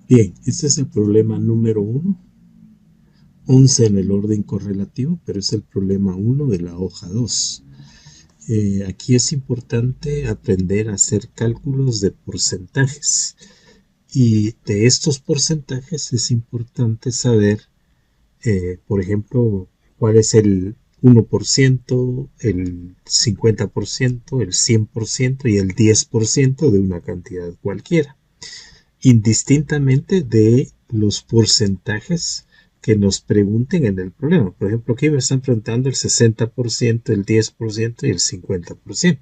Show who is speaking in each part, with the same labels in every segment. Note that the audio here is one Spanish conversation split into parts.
Speaker 1: Bien, este es el problema número 1, 11 en el orden correlativo, pero es el problema 1 de la hoja 2. Aquí es importante aprender a hacer cálculos de porcentajes. Y de estos porcentajes es importante saber, por ejemplo, cuál es el 1%, el 50%, el 100% y el 10% de una cantidad cualquiera, indistintamente de los porcentajes que nos pregunten en el problema. Por ejemplo, aquí me están preguntando el 60%, el 10% y el 50%.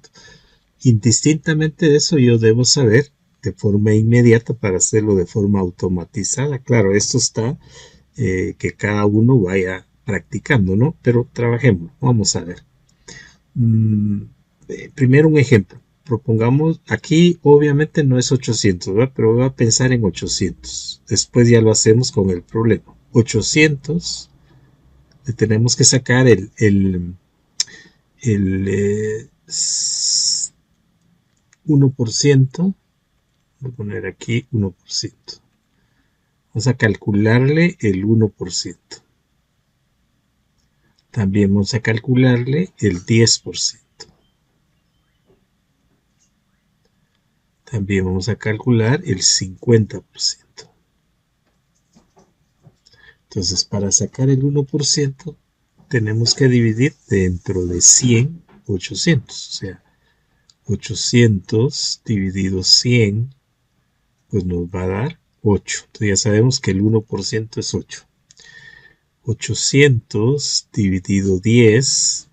Speaker 1: Indistintamente de eso, yo debo saber de forma inmediata para hacerlo de forma automatizada. Claro, esto está que cada uno vaya practicando, ¿no? Pero trabajemos, vamos a ver. Mm, Primero un ejemplo. Propongamos, aquí obviamente no es 800, ¿verdad? Pero voy a pensar en 800. Después ya lo hacemos con el problema. 800, le tenemos que sacar el 1%. Voy a poner aquí 1%. Vamos a calcularle el 1%. También vamos a calcularle el 10%. También vamos a calcular el 50%. Entonces, para sacar el 1%, tenemos que dividir dentro de 100, 800. O sea, 800 dividido 100, pues nos va a dar 8. Entonces ya sabemos que el 1% es 8. 800 dividido 10,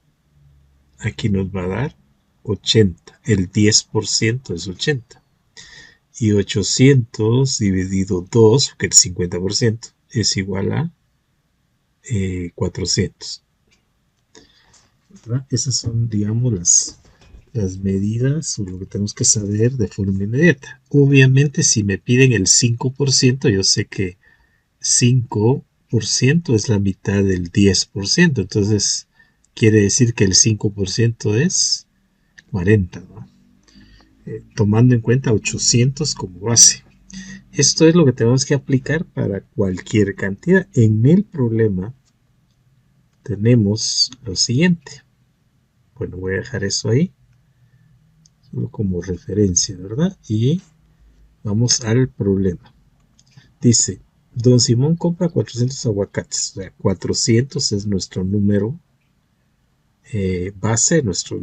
Speaker 1: aquí nos va a dar 80. El 10% es 80. Y 800 dividido 2, que el 50% es igual a 400. ¿Verdad? Esas son, digamos, las medidas o lo que tenemos que saber de forma inmediata. Obviamente, si me piden el 5%, yo sé que 5% es la mitad del 10%. Entonces, quiere decir que el 5% es 40, ¿no? Tomando en cuenta 800 como base. Esto es lo que tenemos que aplicar para cualquier cantidad. En el problema tenemos lo siguiente. Bueno, voy a dejar eso ahí, solo como referencia, ¿verdad? Y vamos al problema. Dice, don Simón compra 400 aguacates. O sea, 400 es nuestro número base, nuestro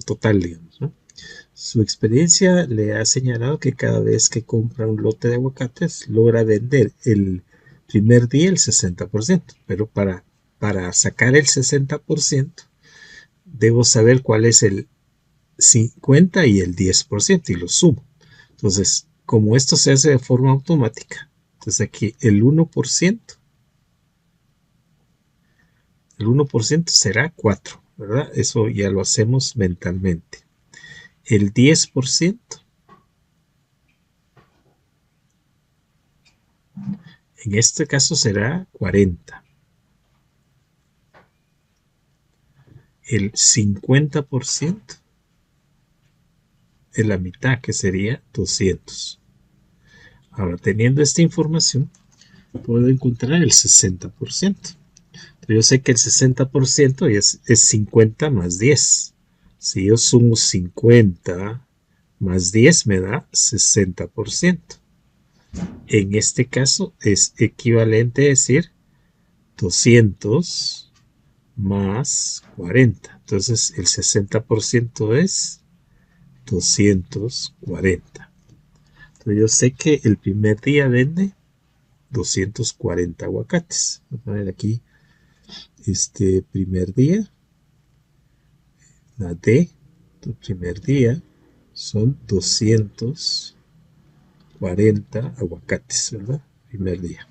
Speaker 1: total, digamos, ¿no? Su experiencia le ha señalado que cada vez que compra un lote de aguacates logra vender el primer día el 60%, pero para sacar el 60% debo saber cuál es el 50 y el 10% y lo sumo. Entonces, como esto se hace de forma automática, entonces aquí el 1% será 4, ¿verdad? Eso ya lo hacemos mentalmente. El 10% en este caso será 40. El 50% es la mitad, que sería 200. Ahora, teniendo esta información, puedo encontrar el 60%. Yo sé que el 60% es 50 más 10. Si yo sumo 50 más 10 me da 60%. En este caso es equivalente a decir 200 más 40. Entonces el 60% es 240. Entonces yo sé que el primer día vende 240 aguacates. Voy a poner aquí este primer día, la D, el primer día son 240 aguacates, ¿verdad? Primer día.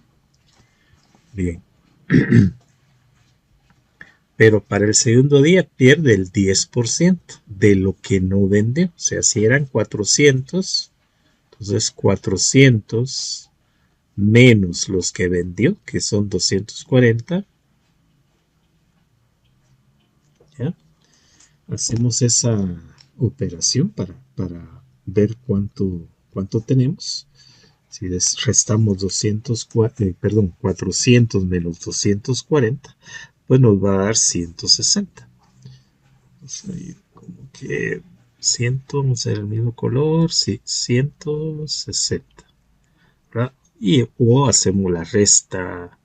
Speaker 1: Bien. Pero para el segundo día pierde el 10% de lo que no vendió. O sea, si eran 400, entonces 400 menos los que vendió, que son 240. ¿Ya? Hacemos esa operación para ver cuánto tenemos. Si restamos 400 menos 240, pues nos va a dar 160. Vamos a ir como que 100, vamos a ver el mismo color, sí, 160. ¿Verdad? O hacemos la resta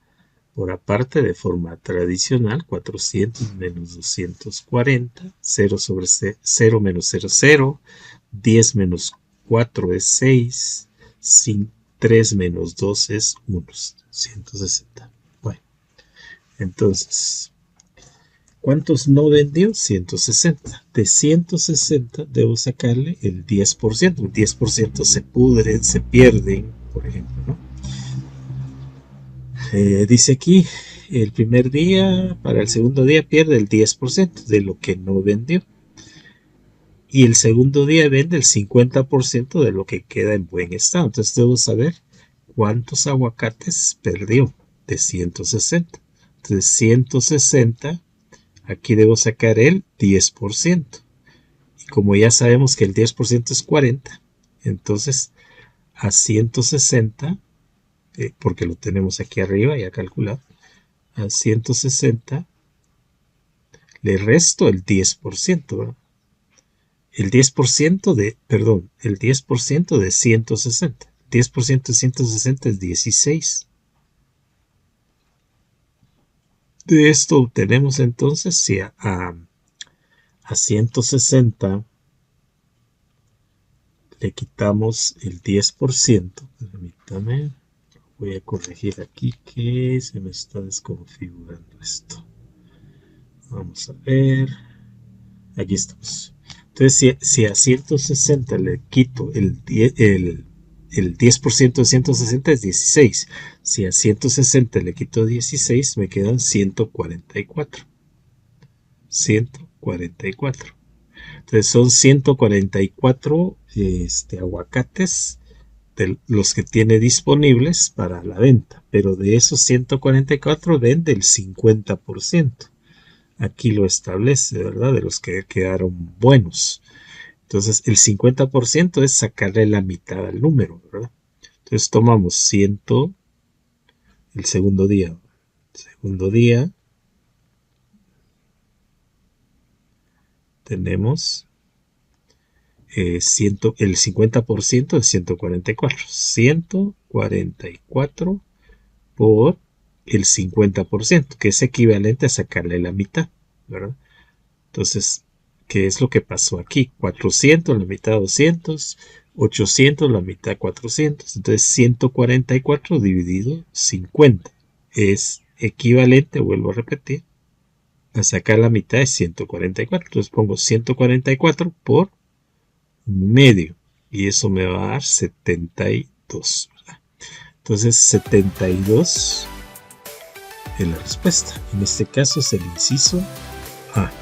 Speaker 1: por aparte de forma tradicional, 400 menos 240, 0 sobre 0 menos 0, 0, 10 menos 4 es 6, 3 menos 2 es 1, 160. Bueno, entonces, ¿cuántos no vendió? 160. De 160 debo sacarle el 10%. El 10% se pudren, se pierden, por ejemplo, ¿no? Dice aquí, el primer día, para el segundo día pierde el 10% de lo que no vendió. Y el segundo día vende el 50% de lo que queda en buen estado. Entonces debo saber cuántos aguacates perdió de 160. Entonces 160, aquí debo sacar el 10%. Y como ya sabemos que el 10% es 40, entonces a 160, porque lo tenemos aquí arriba ya calculado, a 160 le resto el 10%, ¿verdad? El 10% de 160. 10% de 160 es 16. De esto obtenemos entonces, si a 160 le quitamos el 10%, permítame, voy a corregir aquí que se me está desconfigurando esto. Vamos a ver, aquí estamos. Entonces, si a 160 le quito el 10% de 160 es 16. Si a 160 le quito 16, me quedan 144. 144. Entonces son 144 aguacates de los que tiene disponibles para la venta. Pero de esos 144 vende el 50%. Aquí lo establece, ¿verdad? De los que quedaron buenos. Entonces, el 50% es sacarle la mitad al número, ¿verdad? Entonces, tomamos 100, el segundo día. Segundo día, tenemos el 50% de 144. 144 por el 50%, que es equivalente a sacarle la mitad, ¿verdad? Entonces, ¿qué es lo que pasó aquí? 400, la mitad 200, 800, la mitad 400. Entonces, 144 dividido 50 es equivalente, vuelvo a repetir, a sacar la mitad de 144. Entonces, pongo 144 por medio y eso me va a dar 72. ¿Verdad? Entonces, 72 es la respuesta. En este caso es el inciso A.